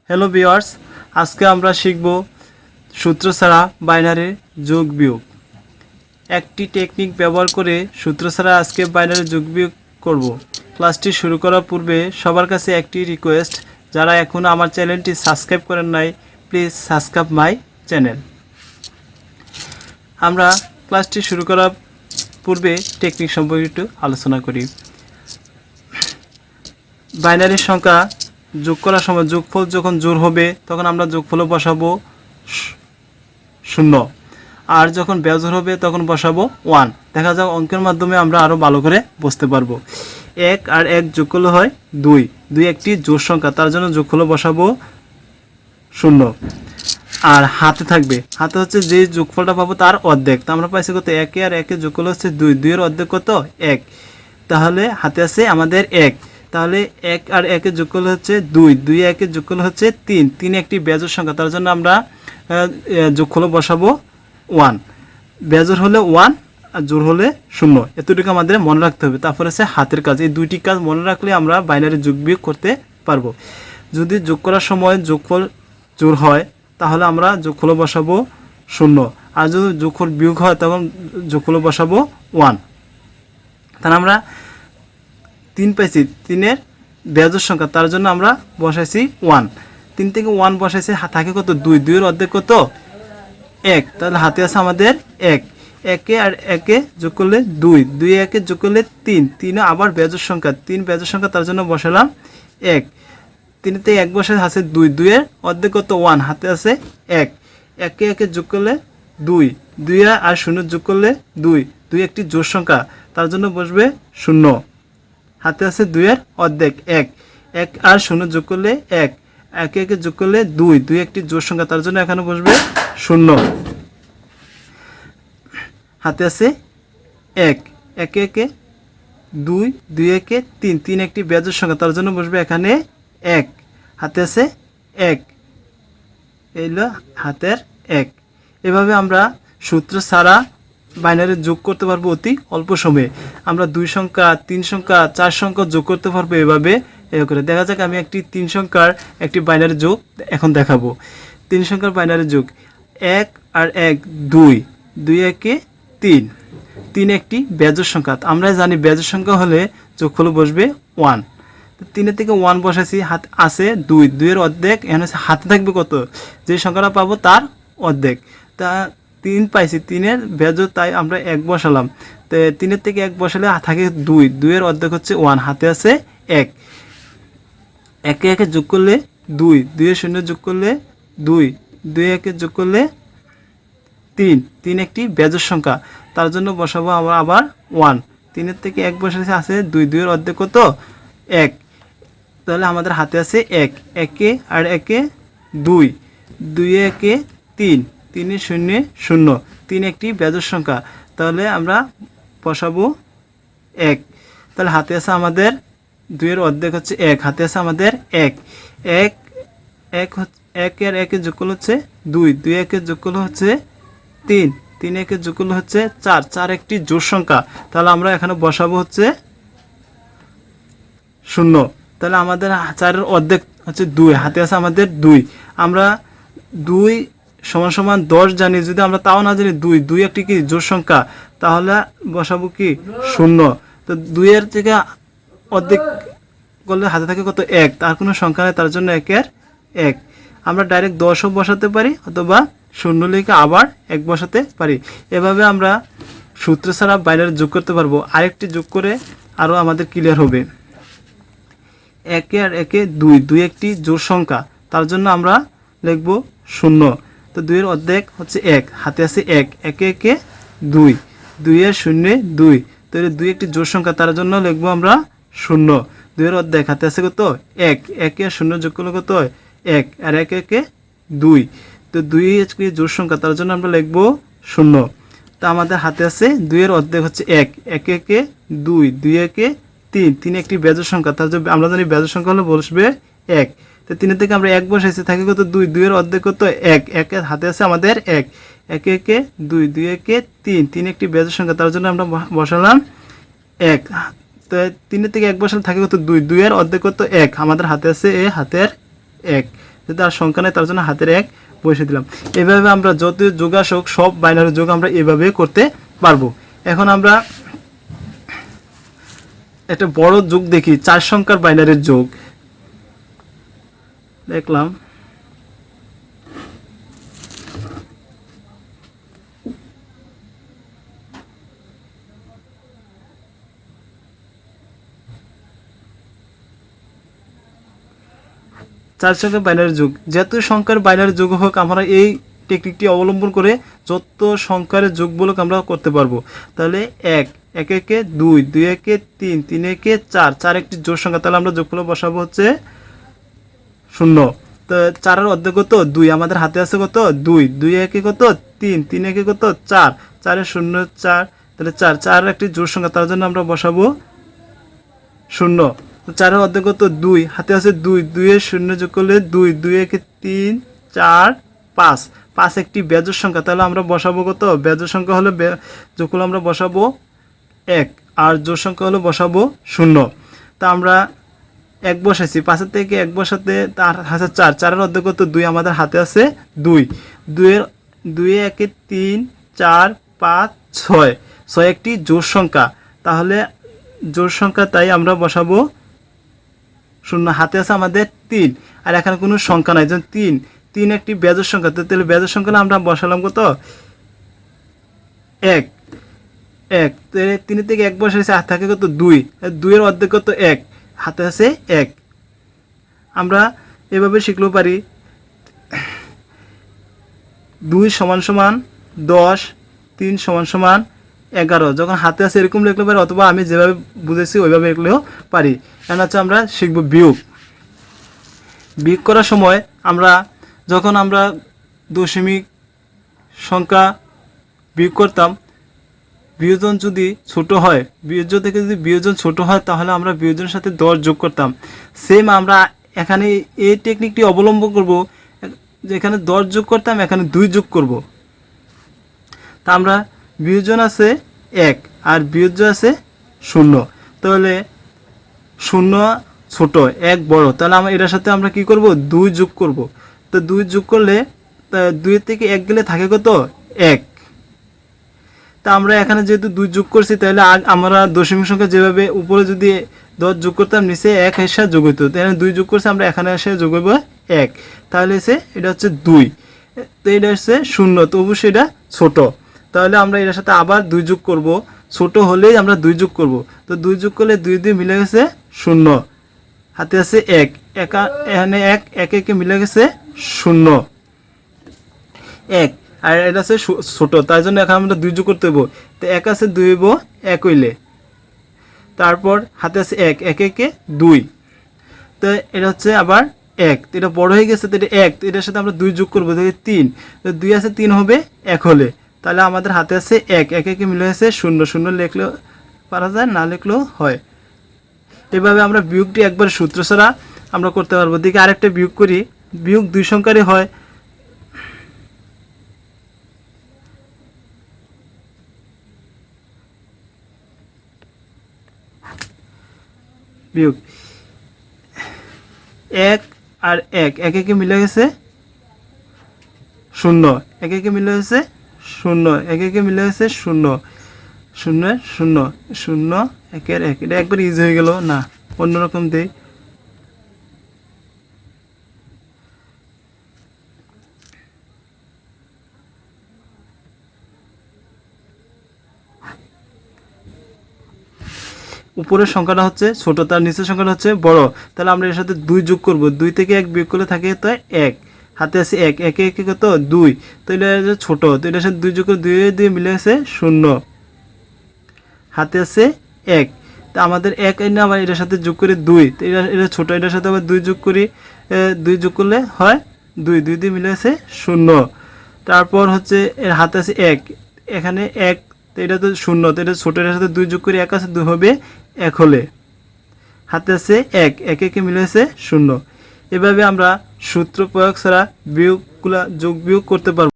Hello viewers, আজকে আমরা শিখব সূত্র ছাড়া বাইনারি যোগ বিয়োগ। একটি টেকনিক ব্যবহার করে সূত্র ছাড়া আজকে বাইনারি যোগ বিয়োগ করব। ক্লাসটি শুরু করার পূর্বে সবার কাছে একটি রিকোয়েস্ট, যারা এখনও আমার চ্যানেলটি সাবস্ক্রাইব করেন নাই, প্লিজ সাবস্ক্রাইব মাই চ্যানেল। আমরা ক্লাসটি শুরু করার পূর্বে টেকনিক সম্পর্কে একটু আলোচনা করি। বাইনারি সংখ্যা যোগ করার সময় যোগফল যখন জোড় হবে তখন আমরা যোগফলও বসাবো 0, আর যখন বেজোড় হবে তখন বসাবো 1। দেখা যাক অঙ্কের মাধ্যমে আমরা আরও ভালো করে বুঝতে পারবো। 1 আর 1 যোগ করলে হয় 2, 2 একটি জোড় সংখ্যা, তার জন্য যোগফলও বসাবো 0। আর হাতে থাকবে, হাতে হচ্ছে যে যোগফলটা পাবো তার অর্ধেক। তা আমরা পাইছি কত? 1 আর 1 যোগ করলে হচ্ছে 2, 2 এর অর্ধেক কত? 1। তাহলে হাতে আছে আমাদের 1। তাহলে 1 আর 1 যোগ করলে হচ্ছে 2, 2 1 যোগ করলে হচ্ছে 3, 3 একটি বেজোড় সংখ্যা, তার জন্য আমরা যোগফল বসাবো 1। বেজোড় হলে 1 আর জোড় হলে 0, এতটুকু আমাদের মনে রাখতে হবে। তারপর আছে হাতের কাজ, এই দুইটি কাজ মনে রাখলে আমরা বাইনারি যোগ বিয়োগ করতে পারবো। যদি যোগ করার সময় যোগফল জোড় হয় তাহলে আমরা যোগফল বসাবো 0, আর যদি যোগফল বিয়োগ হয় তখন যোগফল বসাবো 1। তাহলে আমরা 3 পাইছি, 3-এর বেজোড় সংখ্যা, তার জন্য আমরা বসাইছি 1। 3 থেকে 1 বসাইছি, থাকে কত? 2, 2 এর অর্ধেক কত? 1। তাহলে হাতে আছে আমাদের 1। 1 আর 1 যোগ করলে 2, 2 1 যোগ করলে 3, 3 আবার বেজোড় সংখ্যা, 3 বেজোড় সংখ্যা, তার জন্য বসালাম 1। 3 তে 1 বসাই আছে 2, 2 এর অর্ধেক কত? 1, হাতে আছে 1। 1 1 যোগ করলে 2, 2 আর 0 যোগ করলে 2, 2 একটি জোড় সংখ্যা, তার জন্য বসবে 0। হাতে আছে 2 এর অর্ধেক 1, 1 আর 0 যোগ করলে 1, 1 1 যোগ করলে 2, 2 একটি জোড় সংখ্যা, তার জন্য এখানে বসবে 0। হাতে আছে 1, 1 1 2, 2 1 3, 3 একটি বেজোড় সংখ্যা, তার জন্য বসবে এখানে 1। হাতে আছে 1, এই হলো হাতের 1। এভাবে আমরা সূত্র ছাড়া বাইনারি যোগ করতে পারবো অতি অল্প সময়ে। আমরা 2 সংখ্যা, 3 সংখ্যা, 4 সংখ্যা যোগ করতে পারবো এভাবে করে। দেখা যাক আমি একটি 3 সংখ্যার একটি বাইনারি যোগ এখন দেখাবো। 3 সংখ্যার বাইনারি যোগ, 1 আর 1 2, 2 1 3, 3 একটি বেজোড় সংখ্যা। আমরা জানি বেজোড় সংখ্যা হলে যোগফল বসবে 1। 3 থেকে 1 বসাইছি, হাত আছে 2, 2 এর অর্ধেক, এখানে হাতে থাকবে কত? যে সংখ্যাটা পাবো তার অর্ধেক। তা 3 পাইছি, 3 এর বেজোড়, তাই আমরা 1 বসালাম। তো 3 থেকে 1 বসালে থাকে 2, 2 এর অর্ধেক হচ্ছে 1, হাতে আছে 1। 1 1 যোগ করলে 2, 2 এর 0 যোগ করলে 2, 2 1 যোগ করলে 3, 3 একটি বেজোড় সংখ্যা, তার জন্য বসাবো আমরা আবার 1। 3 থেকে 1 বসাইছে আছে 2, 2 এর অর্ধেক কত? 1। তাহলে আমাদের হাতে আছে 1, 1 আর 1 2, 2 1 3, 3 0 0, 3 একটি বেজোড় সংখ্যা, তাহলে আমরা বসাবো 1। তাহলে হাতে আছে আমাদের 2 এর অর্ধেক হচ্ছে 1, হাতে আছে আমাদের 1। 1 1 1 আর 1 যোগ করলে হচ্ছে 2, 2 1 যোগ করলে হচ্ছে 3, 3 1 যোগ করলে হচ্ছে 4, 4 একটি জোড় সংখ্যা, তাহলে আমরা এখানে বসাবো হচ্ছে 0। তাহলে আমাদের 4 এর অর্ধেক হচ্ছে 2, হাতে আছে আমাদের 2। আমরা 2 সমান সমান 10 জানি, যদি আমরা তাও না জানি 2, 2 একটি কি জোড় সংখ্যা, তাহলে বসাবো কি 0। তো 2 এর থেকে অর্ধেক করলে হাতে থাকে কত? 1, তার কোনো সংখ্যা নেই, তার জন্য 1 এর 1। আমরা ডাইরেক্ট 10ও বসাতে পারি অথবা 0 লিখে আবার 1 বসাতে পারি। এভাবে আমরা সূত্র ছাড়া বাইনারি যোগ করতে পারবো। আরেকটি যোগ করে আরও আমাদের ক্লিয়ার হবে। 1 আর 1 2, 2 একটি জোড় সংখ্যা, তার জন্য আমরা লিখব 0। তো 2 এর অর্ধেক হচ্ছে 1, হাতে আছে 1, 1 1 2, 2 এর 0 2, তো 2 একটি জোড় সংখ্যা, তার জন্য লিখব আমরা 0। 2 এর অর্ধেক, হাতে আছে কত? 1, 1 আর 0 যোগ করলে কত? 1, আর 1 1 2, তো 2 একটি জোড় সংখ্যা, তার জন্য আমরা লিখব 0। তো আমাদের হাতে আছে 2 এর অর্ধেক হচ্ছে 1, 1 1 2, 2 1 3, 3 একটি বেজোড় সংখ্যা, তার জন্য আমরা জানি বেজোড় সংখ্যা হলে বসবে 1। তো 3 থেকে আমরা 1 বসাইছি, থাকে কত? 2, 2 এর অর্ধেক কত? 1, 1 এর হাতে আছে আমাদের 1, 1 1 2, 2 1 3, 3 একটি বেজোড় সংখ্যা, তার জন্য আমরা বসালাম 1। তো 3 থেকে 1 বসালে থাকে কত? 2, 2 এর অর্ধেক কত? 1, আমাদের হাতে আছে হাতের 1। যদি আর সংখ্যা নেই তার জন্য হাতের 1 বসিয়ে দিলাম। এভাবে আমরা যত যোগ আসুক সব বাইনারি যোগ আমরা এভাবে করতে পারবো। এখন আমরা একটা বড় যোগ দেখি, 4 সংখ্যার বাইনারির যোগ দেখলাম। চার সংখ্যার বাইনারি যোগ, যত সংখ্যার বাইনারি যোগ হোক আমরা এই টেকনিকটি অবলম্বন করে যত সংখ্যার যোগগুলোকে আমরা করতে পারবো। তাহলে 1 1 একে 2 2 একে 3 3 একে 4 4 একটি জোড় সংখ্যা, তাহলে আমরা যোগফল বসাবো হচ্ছে 0। তো 4 এর অর্ধেক কত 2, আমাদের হাতে আছে কত 2 2 একে কত 3 3 একে কত 4 4 এর 0 4, তাহলে 4 4 একটি জোড় সংখ্যা, তার জন্য আমরা বসাবো 0। 4 এর অর্ধেক কত 2, হাতে আছে 2 2 এর 0 যোগ করলে 2 2 একে 3 4 5 5 একটি বেজোড় সংখ্যা, তাহলে আমরা বসাবো কত বেজোড় সংখ্যা হলে যোগ করলে আমরা বসাবো 1 আর জোড় সংখ্যা হলে বসাবো 0। তা আমরা 1 বসাইছি, 5 থেকে 1 বসাতে তার আছে 4 4 এর অর্ধেক কত 2, আমাদের হাতে আছে 2 2 এর 2 একে 3 4 5 6 6 একটি জোড় সংখ্যা, তাহলে জোড় সংখ্যা তাই আমরা বসাবো 0। হাতে আছে আমাদের 3 আর এখানে কোনো সংখ্যা নাই, যেমন 3 3 একটি বেজোড় সংখ্যা, তাহলে বেজোড় সংখ্যা আমরা বসালাম কত 1 1, 3 থেকে 1 বসাইছে আর থাকে কত 2 2 এর অর্ধেক কত 1, হাতে আছে 1। আমরা এভাবে শিখলেও পারি 2 সমান সমান 10 3 সমান সমান 11, যখন হাতে আছে এরকম লিখলে পারি, অথবা আমি যেভাবে বুঝেছি ওইভাবে লিখলেও পারি। এখন হচ্ছে আমরা শিখব বিয়োগ। বিয়োগ করার সময় আমরা যখন আমরা দশমিক সংখ্যা বিয়োগ করতাম, বিয়োজন যদি ছোট হয়, বিয়োজন থেকে যদি বিয়োজন ছোট হয় তাহলে আমরা বিয়োজনের সাথে 10 যোগ করতাম। সেম আমরা এখানে এই টেকনিকটি অবলম্বন করব, যেখানে 10 যোগ করতাম এখানে 2 যোগ করব। তা আমরা বিয়োজন আছে 1 আর বিয়োজ্য আছে 0, তাহলে 0 ছোট 1 বড়, তাহলে আমরা এটার সাথে আমরা কি করব 2 যোগ করব। তো 2 যোগ করলে 2 থেকে 1 গেলে থাকে কত 1। তা আমরা এখানে যেহেতু 2 যোগ করছি, তাহলে আমরা দশমিক সংখ্যা যেভাবে উপরে যদি 10 যোগ করতাম নিচে 1 এসে যোগ হইতো, তাহলে 2 যোগ করছি আমরা এখানে এসে যোগ হইব 1, তাহলে এটা হচ্ছে 2। তো এটা হচ্ছে 0, তো অবশ্যই এটা ছোট, তাহলে আমরা এটার সাথে আবার 2 যোগ করব। ছোট হলেই আমরা 2 যোগ করব, তো 2 যোগ করলে 2 2 মিলে গেছে 0, হাতে আছে 1 এখানে 1 1 একে মিলে গেছে 0 1, আর এটা আছে ছোট, তার জন্য এখানে আমরা 2 যোগ করতে হইব। তো 1 আছে 2 হইব 1 হইলে, তারপর হাতে আছে 1 1 একে 2, তো এটা হচ্ছে আবার 1, তো এটা বড় হয়ে গেছে, তো এটা 1, তো এটার সাথে আমরা 2 যোগ করবো 3, তো 2 আছে 3 হবে 1 হলে, তাহলে আমাদের হাতে আছে 1 1 একে মিলে গেছে 0 0 লিখলেও পারা যায়, না লিখলেও হয়। এভাবে আমরা বিয়োগটি একবার সূত্র ছাড়া আমরা করতে পারবো। দিকে আরেকটা বিয়োগ করি, বিয়োগ 2 সংখ্যারই হয়। বিয়োগ 1 আর 1 1 একে মিলে গেছে 0 1 একে মিলে গেছে 0 1 একে মিলে গেছে 0 0 0 0 1 এর 1, এটা একবার ইজি হয়ে গেল না, অন্যরকম দেই। উপরের সংখ্যাটা হচ্ছে ছোট, তার নিচের সংখ্যাটা হচ্ছে বড়, তাহলে আমরা এর সাথে 2 যোগ করব। 2 থেকে 1 বিয়োগ করলে থাকে তো 1, হাতে আছে 1 1 1 কত 2, তো এটা ছোট, তো এটার সাথে 2 যোগ করে 2 দিয়ে মিলে গেছে 0, হাতে আছে 1, তো আমাদের 1 এনে আবার এটার সাথে যোগ করে 2, তো এটা ছোট, এটার সাথে আবার 2 যোগ করি, 2 যোগ করলে হয় 2 2 দিয়ে মিলে গেছে 0, তারপর হচ্ছে এর হাতে আছে 1 এখানে 1, তো এটা তো 0, তো এটা ছোট, এটার সাথে 2 যোগ করে 1 আছে 2 হবে 1 হলে, হাতে আছে 1 1 একে মিলে গেছে 0। এভাবে আমরা সূত্র প্রয়োগ ছাড়া বিয়োগগুলা যোগ বিয়োগ করতে পারবো।